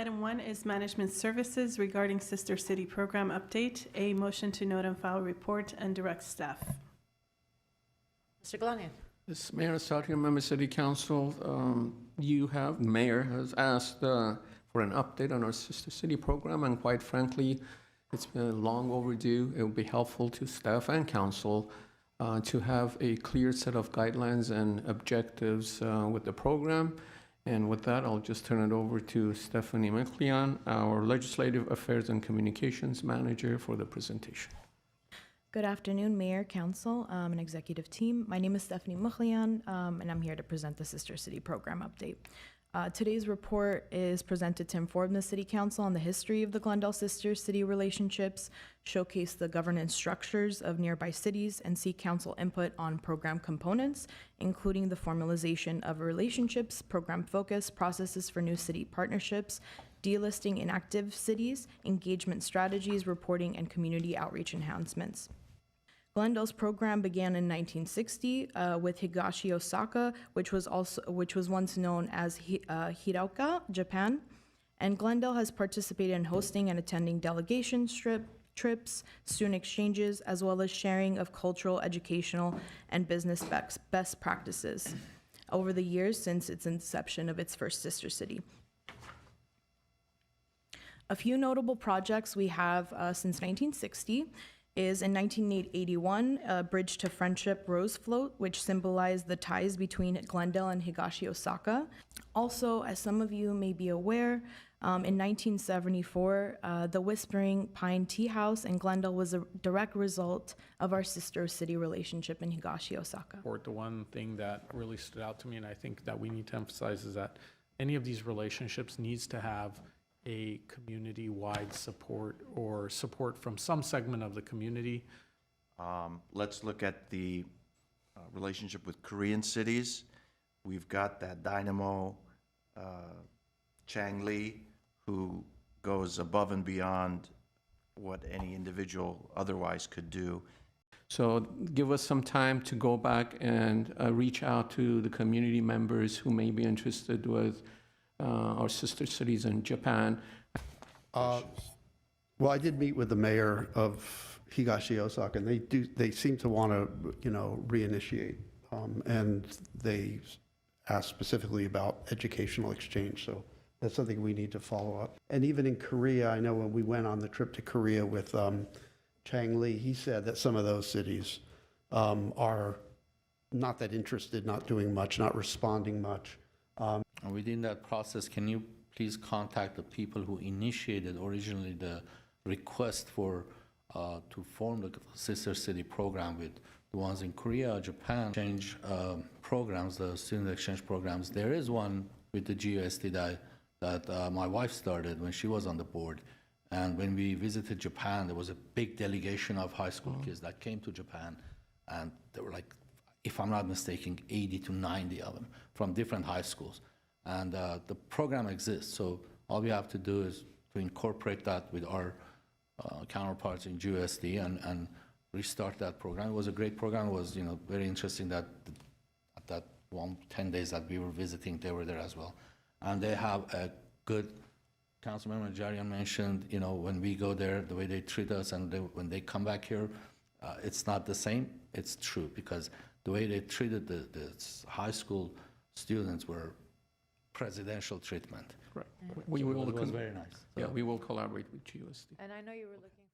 Item 1 is management services regarding sister city program update. A motion to note and file report and direct staff. Mr. Galanian. This Mayor Satya, member City Council, Mayor has asked for an update on our sister city program, and quite frankly, it's been long overdue. It would be helpful to staff and council to have a clear set of guidelines and objectives with the program. And with that, I'll just turn it over to Stephanie Miclean, our Legislative Affairs and Communications Manager, for the presentation. Good afternoon, Mayor, Council, and Executive Team. My name is Stephanie Miclean, and I'm here to present the Sister City Program update. Today's report is presented to inform the City Council on the history of the Glendale Sister City relationships, showcase the governance structures of nearby cities, and seek Council input on program components, including the formalization of relationships, program focus, processes for new city partnerships, delisting inactive cities, engagement strategies, reporting, and community outreach enhancements. Glendale's program began in 1960 with Higashi, Osaka, which was once known as Hiraoka, Japan. And Glendale has participated in hosting and attending delegation trips, student exchanges, as well as sharing of cultural, educational, and business best practices over the years since its inception of its first sister city. A few notable projects we have since 1960 is in 1981, Bridge to Friendship Rose Float, which symbolized the ties between Glendale and Higashi, Osaka. Also, as some of you may be aware, in 1974, the Whispering Pine Tea House in Glendale was a direct result of our sister city relationship in Higashi, Osaka. The one thing that really stood out to me, and I think that we need to emphasize, is that any of these relationships needs to have a community-wide support or support from some segment of the community. Let's look at the relationship with Korean cities. We've got that dynamo, Chang Lee, who goes above and beyond what any individual otherwise could do. So give us some time to go back and reach out to the community members who may be interested with our sister cities in Japan. Well, I did meet with the mayor of Higashi, Osaka, and they seem to want to, reinitiate, and they asked specifically about educational exchange. So that's something we need to follow up. And even in Korea, I know when we went on the trip to Korea with Chang Lee, he said that some of those cities are not that interested, not doing much, not responding much. Within that process, can you please contact the people who initiated originally the request for to form the sister city program with the ones in Korea, Japan, exchange programs, the student exchange programs? There is one with the GUSD that my wife started when she was on the board. And when we visited Japan, there was a big delegation of high school kids that came to Japan, and there were like, if I'm not mistaken, 80 to 90 of them from different high schools. And the program exists, so all we have to do is to incorporate that with our counterparts in GUSD and restart that program. It was a great program. It was, very interesting that at that 10 days that we were visiting, they were there as well. And they have a good, Councilmember Jarian mentioned, when we go there, the way they treat us, and when they come back here, it's not the same. It's true, because the way they treated the high school students were presidential treatment. Right. It was very nice. Yeah, we will collaborate with GUSD. And I know you were looking